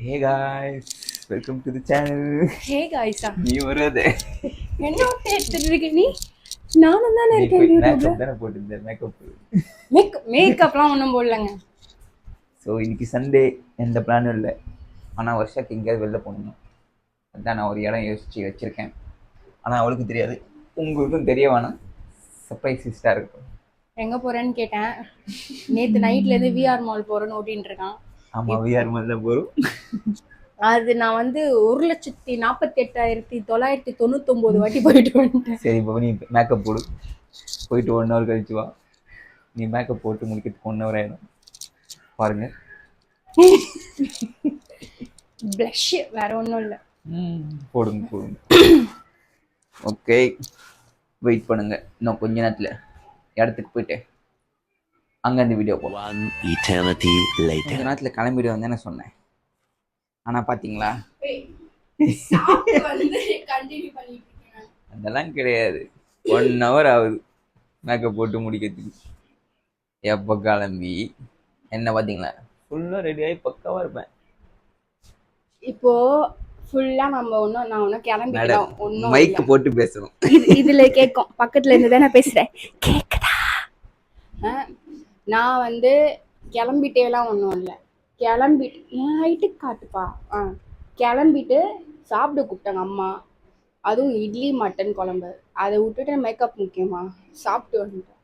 Hey guys, welcome to the channel. ஹே காய்ஸா நீ வருது என்ன விட்டு எடுத்துட்டு இருக்க நீ? நானும் தானே நீ இருக்கேன் யூடியூப்ல. மேக்கப் தானே போட்டுருந்த மேக்கப்லாம் ஒன்றும் போடலங்க. ஸோ இன்னைக்கு சண்டே எந்த பிளானும் இல்லை. ஆனால் வருஷத்துக்கு எங்கேயாவது வெளில போகணும். அதான் நான் ஒரு இடம் யோசிச்சு வச்சிருக்கேன். ஆனால் அவளுக்கு தெரியாது, உங்களுக்கும் தெரிய வேணாம். சர்ப்ரைசிஸ்டாக இருக்கும். எங்க போறேன்னு கேட்டேன். நேத்து நைட்ல இருந்து விஆர் மால் போறேன்னு ஓட்டின்னு இருக்கான். ஆமாம், விஆர் மாதிரி தான் போகிறோம். அது நான் வந்து 1,48,999 வாட்டி போயிட்டு வந்துட்டேன். சரி, இப்போ நீ மேக்கப் போடு, போயிட்டு 1 hour கழிச்சு வா. நீ மேக்கப் போட்டு முடிக்கிறதுக்கு 1 hour ஆயிடும். பாருங்க, ப்ளஷ் வேற ஒன்றும் இல்லை. போடுங்க. ஓகே, வெயிட் பண்ணுங்க. இன்னும் கொஞ்ச நேரத்தில் இடத்துக்கு போயிட்டு அங்கேருந்து வீடியோ போகலாம். கொஞ்ச நேரத்தில் கிளம்பிடுவேன் தானே சொன்னேன். ஆனால் பார்த்தீங்களா, அதெல்லாம் கிடையாது. 1 hour ஆகுது மேக்கப் போட்டு முடிக்கிறதுக்கு. எப்போ கிளம்பி என்ன பார்த்தீங்களா, ஃபுல்லாக ரெடியாகி பக்காவாக இருப்பேன். இப்போ ஃபுல்லா நம்ம நான் ஒன்றும் கிளம்பிட்டோம். ஒன்றும் மைக்கு போட்டு பேசணும். இதுல கேட்கும், பக்கத்துல இருந்து தானே பேசுறேன், கேக்குதா? நான் வந்து கிளம்பிட்டேலாம் ஒன்றும் இல்லை. கிளம்பிட்டு என் ஹைட்டுக்கு காட்டுப்பா. கிளம்பிட்டு சாப்பிட கூப்பிட்டாங்க அம்மா. அதுவும் இட்லி மட்டன் குழம்பு. அதை விட்டுட்டு மேக்கப் முக்கியமா? சாப்பிட்டு வந்துட்டேன்.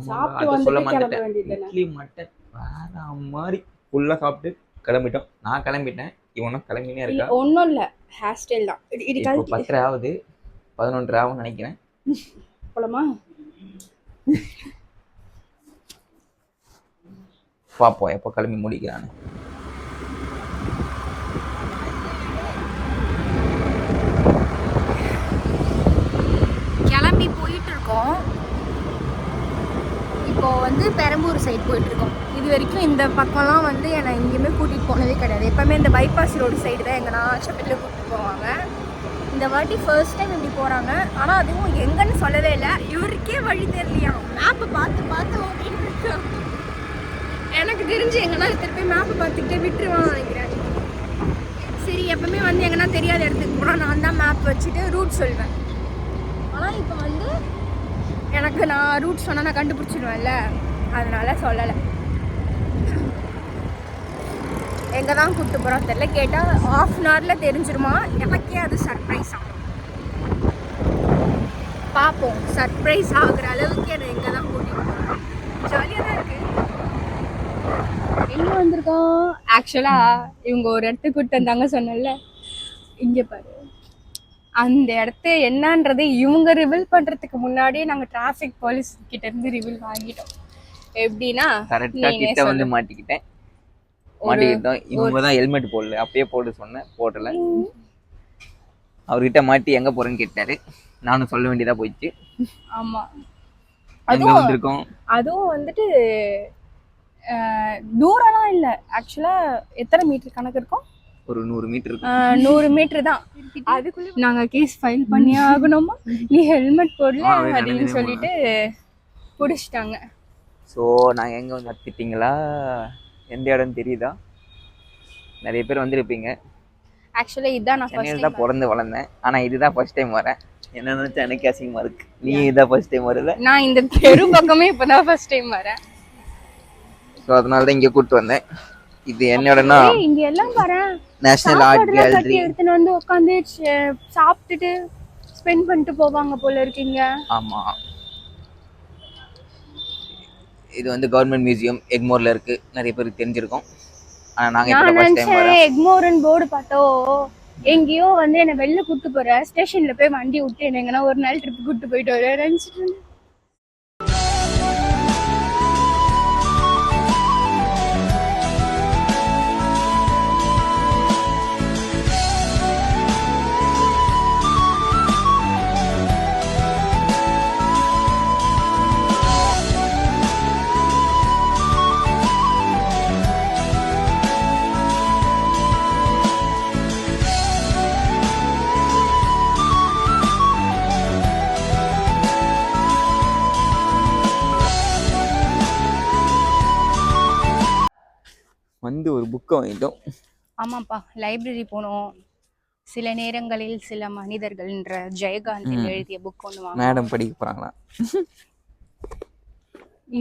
சாப்பிட்டு வந்துட்டு கிளம்ப வேண்டியது. இட்லி மட்டன் வேற மாதிரி ஃபுல்லாக சாப்பிட்டு கிளம்பிட்டோம். நான் கிளம்பிட்டேன், இவனும் கிளம்பினே இருக்கா. ஒன்றும் இல்லை, ஹேர் ஸ்டைல் தான். இது 10 ஆகுது, 11 ஆகும்னு நினைக்கிறேன். போலாமா? பார்ப்போம் எப்போ கிளம்பி முடிக்கிறான்னு. கிளம்பி போயிட்டு இருக்கோம். இப்போ வந்து பெரம்பூர் சைடு போயிட்டு இருக்கோம். இது வரைக்கும் இந்த பக்கம்லாம் வந்து என்னை எங்கேயுமே கூட்டிகிட்டு போனதே கிடையாது. எப்போவுமே இந்த பைபாஸ் ரோடு சைடு தான் எங்கன்னா ஷட்டில் கூட்டிகிட்டு போவாங்க. இந்த வாட்டி ஃபர்ஸ்ட் டைம் இப்படி போகிறாங்க. ஆனால் அதுவும் எங்கன்னு சொல்லவே இல்லை. இவருக்கே வழி தெரியலையா, மேப்பை பார்த்து ஓட்டிட்டு இருக்கோம். எனக்கு தெரிஞ்சு எங்கன்னா திருப்பி மேப்பை பார்த்துக்கிட்டே விட்டுருவான்னு நினைக்கிறேன். சரி, எப்பவுமே வந்து எங்கன்னா தெரியாத இடத்துக்கு போனால் நான் தான் மேப் வச்சுட்டு ரூட் சொல்வேன். ஆனால் இப்போ வந்து எனக்கு நான் ரூட் சொன்னால் நான் கண்டுபிடிச்சிடுவேன்ல, அதனால சொல்லலை. எங்கே தான் கூப்பிட்டு போகிறோம் தெரியல. கேட்டால் 1/2 hourல தெரிஞ்சிருமா. எனக்கே அது சர்ப்ரைஸ் ஆகும். பார்ப்போம், சர்ப்ரைஸ் ஆகுற அளவுக்கு என்னை எங்கே தான் கூட்டிகிட்டு போகிறோம். ஜாலியாக தான் இருக்குது. எங்கே வந்திருக்கோம்? ஆக்சுவலாக இவங்க ஒரு இடத்துக்கு கூப்பிட்டு வந்தாங்க சொன்னல. இங்கே பாரு, அந்த இடத்த என்னன்றது இவங்க ரிவீல் பண்றதுக்கு முன்னாடியே நாங்க டிராஃபிக் போலீஸ் கிட்ட இருந்து ரிவீல் வாங்கிட்டோம். எப்படின்னா, கரெக்டா கிட்ட வந்து மாட்டிக்கிட்டோம். இவங்க தான் ஹெல்மெட் போடல, அப்பயே போட சொன்னேன், போடல. அவர்கிட்ட மாட்டி எங்க போறேன்னு கேட்டாரு. நானும் சொல்ல வேண்டியதா போயிடுச்சு. ஆமா, அதுவும் வந்துட்டு தூரம்லாம் இல்லை. ஆக்சுவலா எத்தனை மீட்டர் கணக்கு இருக்கும்? ஒரு 100 மீட்டர் 100 மீட்டர் தான். அதுக்குள்ள நாங்க கேஸ் ஃபைல் பண்ணி ஆகணுமா, நீ ஹெல்மெட் போடல அப்படின்னு சொல்லிட்டு பிடிச்சிட்டாங்க. ஸோ நாங்கள் எங்கே வந்து கத்திட்டீங்களா, எந்த இடம் தெரியுதா? நிறைய பேர் வந்துருப்பீங்க. ஆக்சுவலா இதுதான் நான் சென்னையில் தான் பிறந்து வளர்ந்தேன். ஆனால் இதுதான் ஃபர்ஸ்ட் டைம் வரேன். என்ன நினச்சா எனக்கு அசிங்கமாக இருக்கு. நீ இதான் ஃபர்ஸ்ட் டைம் வரல. நான் இந்த தெரு பக்கமே இப்போதான் ஃபர்ஸ்ட் டைம் வரேன். ஸோ அதனால தான் இங்கே கூப்பிட்டு வந்தேன். இது என்னோடனா இங்க எல்லாம் வரேன், நேஷனல் ஆர்ட் கேலரி எடுத்துன்னு வந்து உட்காந்து சாப்பிட்டுட்டு ஸ்பெண்ட் பண்ணிட்டு போவாங்க போல இருக்கீங்க. ஆமா, இது வந்து கவர்மெண்ட் மியூசியம் எக்மோர்ல இருக்கு. நிறைய பேருக்கு தெரிஞ்சிருக்கும். ஆனா நாங்க இப்ப ஃபர்ஸ்ட் டைம் வரேன். எக்மோர்னு போர்டு பார்த்தோ எங்கேயோ வந்து என்ன வெளில கூட்டு போற, ஸ்டேஷன்ல போய் வண்டி விட்டு என்ன எங்கன்னா ஒரு நாள் ட்ரிப் கூட்டு போயிட்டு வரேன். வந்து ஒரு புக்கை வாங்கிட்டோம். ஆமாப்பா, லைப்ரரி போனோம். சில நேரங்களில் சில மனிதர்கள்ன்ற ஜெயகாந்தன் எழுதிய புக் ஒன்று வாங்க. மேடம் படிக்க போகிறாங்களா?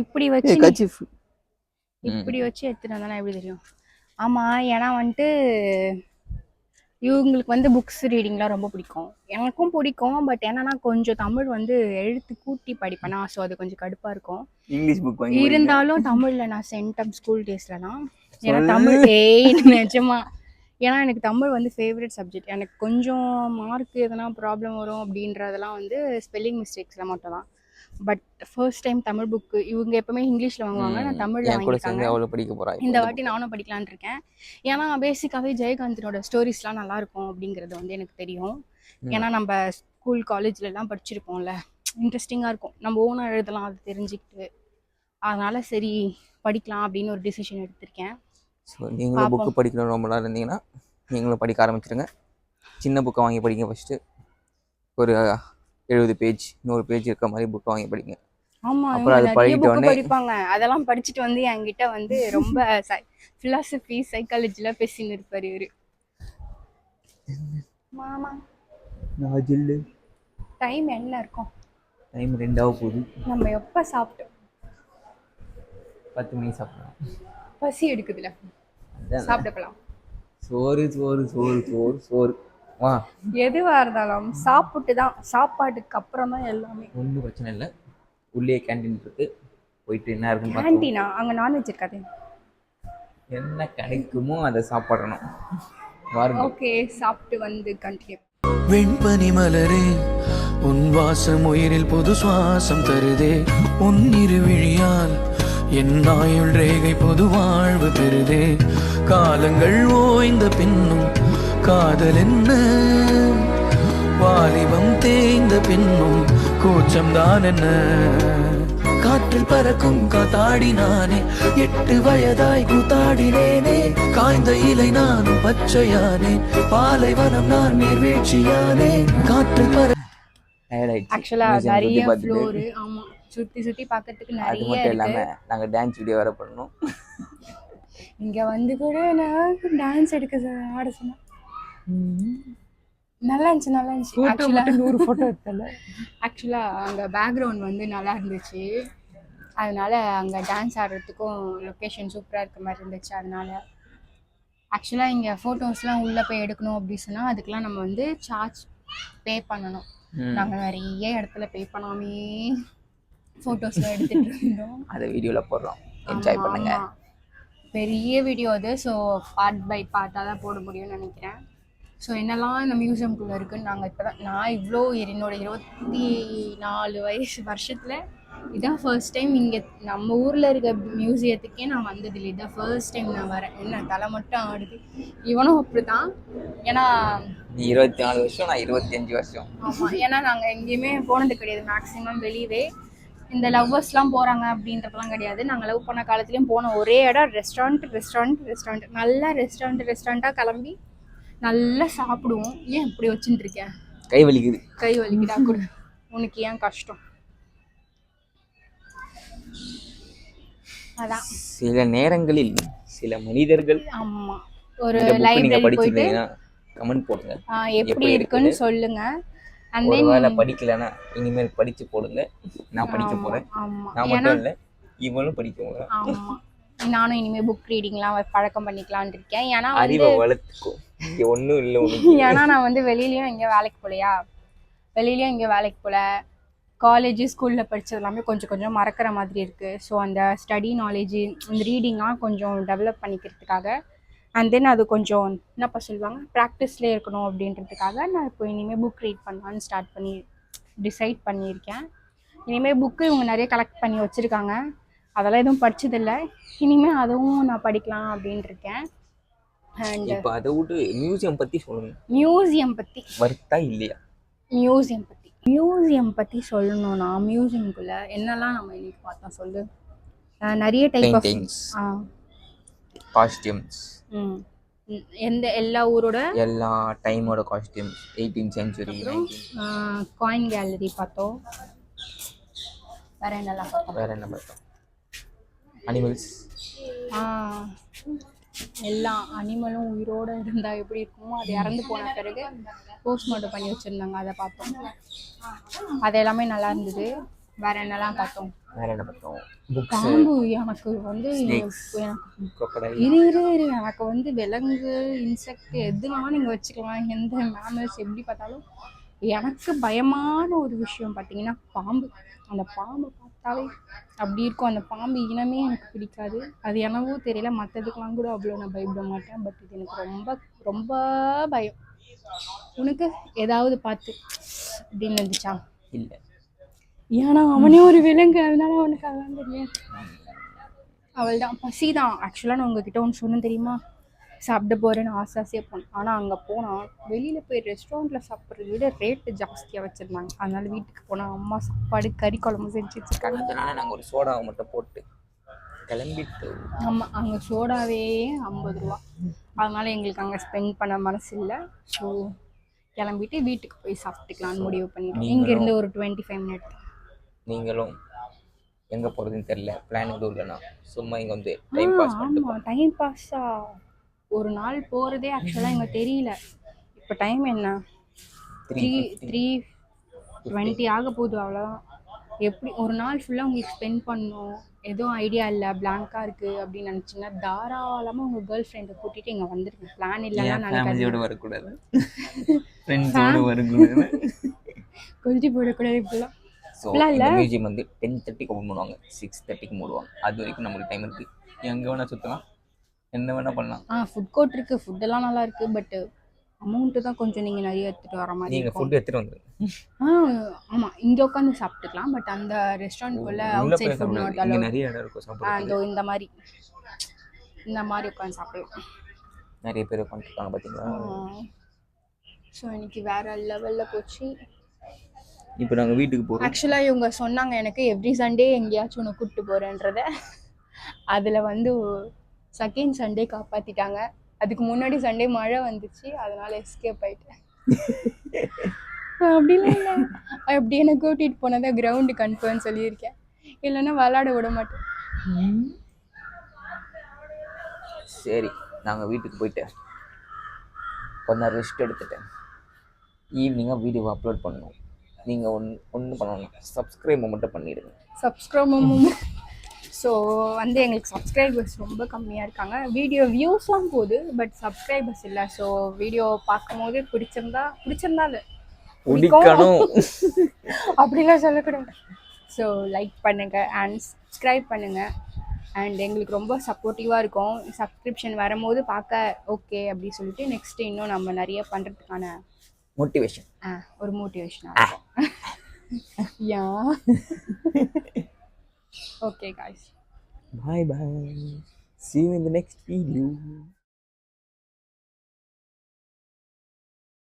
இப்படி வச்சு கச்சிஃப் இப்படி வச்சு எடுத்துட்டு வந்தானே எப்படி தெரியும்? ஆமாம், ஏன்னா வந்துட்டு இவங்களுக்கு வந்து புக்ஸ் ரீடிங்லாம் ரொம்ப பிடிக்கும். எனக்கும் பிடிக்கும். பட் என்னன்னா கொஞ்சம் தமிழ் வந்து எழுத்து கூட்டி படிப்பேனா, ஸோ அது கொஞ்சம் கடுப்பாக இருக்கும். இங்கிலீஷ் புக் வாங்கி இருந்தாலும் தமிழில் நான் சென்டம் ஸ்கூல் டேஸ்லலாம் ஏன்னா தமிழ் நிஜமா, ஏன்னா எனக்கு தமிழ் வந்து ஃபேவரட் சப்ஜெக்ட். எனக்கு கொஞ்சம் மார்க் எதனா ப்ராப்ளம் வரும் அப்படின்றதெல்லாம் வந்து ஸ்பெல்லிங் மிஸ்டேக்ஸில் மட்டும் தான். But first time Tamil book இவங்க எப்பவுமே இங்கிலீஷில் வாங்குவாங்க, நான் தமிழில் வாங்கியிருக்காங்க. அவ்வளோ படிக்க போகிறேன் இந்த வாட்டி நானும் படிக்கலான் இருக்கேன். ஏன்னா பேசிக்காகவே ஜெயகாந்தனோட ஸ்டோரிஸ்லாம் நல்லா இருக்கும் அப்படிங்கிறது வந்து எனக்கு தெரியும். ஏன்னா நம்ம ஸ்கூல் காலேஜ்லலாம் படிச்சிருப்போம்ல, இன்ட்ரெஸ்டிங்காக இருக்கும். நம்ம ஓனாக எழுதலாம் அது தெரிஞ்சுக்கிட்டு. அதனால சரி படிக்கலாம் அப்படின்னு ஒரு டிசிஷன் எடுத்திருக்கேன். ஸோ நீங்களும் புக்கு படிக்கணும் ரொம்ப நாள் இருந்தீங்கன்னா நீங்களும் படிக்க ஆரம்பிச்சிடுங்க. சின்ன புக்கை வாங்கி படிங்க ஃபஸ்ட்டு. ஒரு 70 பேஜ் 100 பேஜ் இருக்க மாதிரி புக்கை வாங்கி படிங்க. ஆமா, அப்புறம் அது நிறைய புக்கு படிக்கிட்டோன்னே படிப்பாங்க. அதெல்லாம் படிச்சுட்டு வந்து என்கிட்ட வந்து ரொம்ப ஃபிலாசபி சைக்காலஜில பேசின்னு இருப்பாரு இவரு. மாமா நாஜில்லு டைம் என்ன இருக்கும்? டைம் 2 ஆக போகுது. நம்ம எப்போ சாப்பிட்டோம்? 10 மணிக்கு சாப்பிடலாம். பசி எடுக்குதுல, சாப்பிட போலாம். சோறு சோறு சோறு சோறு சோறு வா. எதுவா இருந்தாலும் சாப்பிட்டு தான், சாப்பாட்டுக்கு அப்புறம் தான் எல்லாமே. ஒன்றும் பிரச்சனை இல்லை. உள்ளே கேண்டீன் இருக்கு, போயிட்டு என்ன இருக்குன்னு கேண்டீனா? அங்கே நான்வெஜ் இருக்காது. என்ன கிடைக்குமோ அதை சாப்பிடணும். வாருங்க. ஓகே, சாப்பிட்டு வந்து கண்டினியூ. வெண்பனி மலரே உன் வாசம் உயிரில் புது சுவாசம் தருதே. உன் இருவிழியால் என் ஆயுள் ரேகை பொது வாழ்வு பெறுதே. காலங்கள் ஓய்ந்த பின்னும் காதல் என்ன, வாலிபம் தேய்ந்த பின்னும் கூச்சம்தான் என்ன. காற்றில் பறக்கும் காத்தாடி நானே, 8 வயதாய் கூத்தாடினேனே. காய்ந்த இலை நானும் பச்சையானே, பாலைவனம் நான் நீர்வீழ்ச்சியானே. காற்றில் பற ஆக்சுவலா நிறைய ஃப்ளோர். ஆமா, சுத்தி சுத்தி பார்க்கிறதுக்கு நிறைய மட்டும் இல்லாம நாங்க டான்ஸ் வீடியோ வேற பண்ணோம். இங்க வந்து கூட நான் டான்ஸ் எடுக்க ஆட சொன்னேன். நல்லா இருந்துச்சு, நல்லா இருந்துச்சு. ஆக்சுவலா 100 ஃபோட்டோ எடுத்தல. ஆக்சுவலா அங்க பேக்ரவுண்ட் வந்து நல்லா இருந்துச்சு. அதனால அங்க டான்ஸ் ஆடுறதுக்கும் லொக்கேஷன் சூப்பரா இருக்க மாதிரி இருந்துச்சு. அதனால ஆக்சுவலா இங்க ஃபோட்டோஸ்லாம் உள்ள போய் எடுக்கணும் அப்படி சொன்னா அதுக்கெல்லாம் நம்ம வந்து சார்ஜ் பே பண்ணணும். நாங்க நிறைய இடத்துல பே பண்ணாமே ஃபோட்டோஸ்லாம் எடுத்துட்டு இருந்தோம். அதை வீடியோல போடுறோம், என்ஜாய் பண்ணுங்க. பெரிய வீடியோ அது. ஸோ பார்ட் பை பார்ட்டாக தான் போட முடியும்னு நினைக்கிறேன். ஸோ என்னெல்லாம் இந்த மியூசியம்குள்ளே இருக்குதுன்னு நாங்கள் இப்போ தான், நான் இவ்வளோ என்னோட 24 வருஷத்தில் இதான் ஃபர்ஸ்ட் டைம் இங்கே நம்ம ஊரில் இருக்க மியூசியத்துக்கே நான் வந்ததில்லை. இதான் ஃபர்ஸ்ட் டைம் நான் வரேன். என்ன தலை மட்டும் ஆடுது. இவனும் அப்படி தான். ஏன்னா நீ 24 வருஷம், நான் 25 வருஷம். ஆமாம், ஏன்னா நாங்கள் எங்கேயுமே போனது கிடையாது. மேக்ஸிமம் வெளியவே இந்த லவ்வர்ஸ்லாம் போகிறாங்க அப்படின்றதுலாம் கிடையாது. நாங்கள் லவ் பண்ண காலத்துலேயும் போன ஒரே இடம் ரெஸ்டாரண்ட். நல்லா ரெஸ்டாரண்ட்டாக கிளம்பி நல்லா சாப்பிடுவோம். ஏன் இப்படி வச்சுட்டு இருக்கேன்? கை வலிக்குது. கை வலிக்குதா? கூட உனக்கு ஏன் கஷ்டம்? அதான் சில நேரங்களில் சில மனிதர்கள். ஆமாம், ஒரு லைப்ரரி போயிட்டு கமெண்ட் போடுங்க, எப்படி இருக்குன்னு சொல்லுங்க. ஒருவேளை படிக்கலன்னா இனிமேல் படிச்சு போடுங்க. நான் படிக்க போறேன். நான் மட்டும் இல்லை, இவனும் படிக்க போறேன். ஆமா, நானும் இனிமே புக் ரீடிங்லாம் பழக்கம் பண்ணிக்கலான் இருக்கேன். ஏன்னா அறிவை வளர்த்துக்கோ. இங்க ஒன்றும் இல்லை உனக்கு. ஏன்னா நான் வந்து வெளியிலயும் எங்கேயும் வேலைக்கு போல. காலேஜ் ஸ்கூலில் படித்தது எல்லாமே கொஞ்சம் கொஞ்சம் மறக்கிற மாதிரி இருக்குது. ஸோ அந்த ஸ்டடி நாலேஜு, இந்த ரீடிங்லாம் கொஞ்சம் டெவலப் பண்ணிக்கிறதுக்காக, அண்ட் தென் அது கொஞ்சம் என்னப்பா சொல்லுவாங்க, ப்ராக்டிஸ்லேயே இருக்கணும் அப்படின்றதுக்காக நான் இப்போ இனிமேல் புக் ரீட் பண்ணலான்னு டிசைட் பண்ணியிருக்கேன். இனிமேல் புக்கு இவங்க நிறைய கலெக்ட் பண்ணி வச்சுருக்காங்க. அதெல்லாம் எதுவும் படிச்சதில்லை. இனிமேல் அதுவும் நான் படிக்கலாம் அப்படின்ட்டு இருக்கேன். அண்ட் இப்போ அதை விட்டு மியூசியம் பற்றி சொல்லுங்க. மியூசியம் பற்றி வருத்தா இல்லையா? மியூசியம் பற்றி சொல்லணும்னா, மியூசியம்குள்ளே என்னெல்லாம் நம்ம இன்னைக்கு பார்த்தோம் சொல்லு. நிறைய டைப் ஆஃப் காஸ்டியூம்ஸ், எல்லா ஊரோட எல்லா டைமோட costumes, 18th century, coin gallery பார்த்தோம். வேற என்னெல்லாம் பார்த்தோம்? அனிமல்ஸ், எல்லா அனிமலும் உயிரோடு இருந்தால் எப்படி இருக்குமோ அது இறந்து போன பிறகு போஸ்ட்மார்ட்டம் பண்ணி வச்சுருந்தாங்க, அதை பார்த்தோம். அது எல்லாமே நல்லா இருந்தது. வேற என்னெல்லாம் பார்த்தோம்? வேற என்ன பார்த்தோம்? பாம்பு எனக்கு வந்து எனக்கு வந்து விலங்கு இன்செக்ட் எதுனாலும் நீங்கள் வச்சுக்கலாம், எந்த மேமல்ஸ் எப்படி பார்த்தாலும். எனக்கு பயமான ஒரு விஷயம் பார்த்தீங்கன்னா பாம்பு. அந்த பாம்பை பார்த்தாலே அப்படி இருக்கும். அந்த பாம்பு இனமே எனக்கு பிடிக்காது. அது என்னவோ தெரியல, மற்றதுக்கெலாம் கூட அவ்வளோ நான் பயப்பட மாட்டேன். பட் இது எனக்கு ரொம்ப ரொம்ப பயம். உனக்கு ஏதாவது பார்த்து அப்படின்னு இருந்துச்சா? இல்லை. ஏன்னா அவனே ஒரு விலங்கு, அதனால அவனுக்கு அதெல்லாம் தெரியாது. அவள் தான் பசி தான். ஆக்சுவலாக நான் உங்ககிட்ட ஒன்று சொன்னேன் தெரியுமா, சாப்பிட போகிறேன்னு ஆசையாக போனேன். ஆனால் அங்கே போனால் வெளியில் போய் ரெஸ்டாரண்ட்டில் சாப்பிட்றத விட ரேட்டு ஜாஸ்தியாக வச்சுருந்தாங்க. அதனால வீட்டுக்கு போனால் அம்மா சாப்பாடு கறி குழம்பு செஞ்சு வச்சுருக்காங்க. அதனால நாங்கள் ஒரு சோடாவை மட்டும் போட்டு கிளம்பிட்டு. ஆமாம், அங்கே சோடாவே 50 ரூபா. அதனால எங்களுக்கு அங்கே ஸ்பெண்ட் பண்ண மனசு இல்லை. ஸோ கிளம்பிட்டு வீட்டுக்கு போய் சாப்பிட்டுக்கலான்னு முடிவு பண்ணிட்டோம். இங்கேருந்து ஒரு 25 மினிட். நீங்களும் எங்கே போகிறதுன்னு தெரில, பிளான் எதுவும் இல்லைண்ணா, சும்மா இங்கே வந்து டைம் பாஸ் பண்ணிட்டு. ஆமாம், டைம் பாஸா ஒரு நாள் போகிறதே ஆக்சுவலாக எங்களுக்கு தெரியல. இப்போ டைம் என்ன? 3:20 ஆக போகுது. அவ்வளோதான். எப்படி ஒரு நாள் ஃபுல்லாக உங்களுக்கு ஸ்பெண்ட் பண்ணணும் எதுவும் ஐடியா இல்லை, பிளாங்காக இருக்குது அப்படின்னு நினச்சிங்கன்னா தாராளமாக உங்கள் கேர்ள் ஃப்ரெண்டை கூட்டிகிட்டு இங்கே வந்துருங்க. பிளான் இல்லைன்னா ஃபேமிலியோடு வரக்கூடாது, ஃப்ரெண்ட்ஸோடு வரக்கூடாது, கொஞ்சம் போடக்கூடாது இப்பெல்லாம். ஸோ இந்த மியூசியம் வந்து 10:30க்கு ஓப்பன் பண்ணுவாங்க, 6:30க்கு மூடுவாங்க. அது வரைக்கும் நம்மளுக்கு டைம் இருக்குது. எங்கே வேணால் சுற்றலாம், என்ன வேணால் பண்ணலாம். ஃபுட் கோர்ட் இருக்குது, ஃபுட்டெல்லாம் நல்லா இருக்குது. பட் அமௌண்ட்டு தான் கொஞ்சம் நீங்கள் நிறைய எடுத்துகிட்டு வர மாதிரி. நீங்கள் ஃபுட்டு எடுத்துகிட்டு வந்துடுங்க. ஆமாம், இங்கே உட்காந்து சாப்பிட்டுக்கலாம். பட் அந்த ரெஸ்டாரண்ட்குள்ளே outside food not allow. நிறைய இடம் இருக்கும் சாப்பிட. அதோ இந்த மாதிரி உட்காந்து சாப்பிடலாம். நிறைய பேர் உட்காந்துருக்காங்க பார்த்தீங்களா. ஸோ இன்னைக்கு வேறு லெவலில் போச்சு. இப்போ நாங்கள் வீட்டுக்கு போகிறோம். ஆக்சுவலாக இவங்க சொன்னாங்க எனக்கு எவ்ரி சண்டே எங்கேயாச்சும் ஒன்று கூப்பிட்டு போகிறேன்றத. அதில் வந்து செகண்ட் சண்டே காப்பாற்றிட்டாங்க. அதுக்கு முன்னாடி சண்டே மழை வந்துச்சு, அதனால எஸ்கேப் ஆகிட்டேன். அப்படிலாம் இல்லை, அப்படி என்னை கூட்டிகிட்டு போனதை கிரவுண்டு கன்ஃபர்ம் சொல்லியிருக்கேன், இல்லைன்னா விளாட விட மாட்டேன். சரி, நாங்கள் வீட்டுக்கு போயிட்டு கொஞ்சம் ரெஸ்ட் எடுத்துட்டேன். ஈவினிங்காக வீடியோவை அப்லோட் பண்ணணும். நீங்கள் ஒன்று பண்ணணும், சப்ஸ்கிரைப் மட்டும் பண்ணிவிடுங்க. ஸோ வந்து எங்களுக்கு சப்ஸ்கிரைபர்ஸ் ரொம்ப கம்மியாக இருக்காங்க. வீடியோ வியூஸ்லாம் போகுது, பட் சப்ஸ்கிரைபர்ஸ் இல்லை. ஸோ வீடியோ பார்க்கும் போது பிடிச்சிருந்தா இல்லை, பிடிக்கணும் அப்படிலாம் சொல்லக்கூடாது. ஸோ லைக் பண்ணுங்கள் அண்ட் சப்ஸ்கிரைப் பண்ணுங்கள். அண்ட் எங்களுக்கு ரொம்ப சப்போர்ட்டிவாக இருக்கும். சப்ஸ்கிரிப்ஷன் வரும்போது பார்க்க ஓகே அப்படி சொல்லிட்டு நெக்ஸ்ட்டு இன்னும் நம்ம நிறைய பண்ணுறதுக்கான மோட்டிவேஷன் ஒரு மோட்டிவேஷனாக இருக்கும். யா okay guys, bye bye, see you in the next video.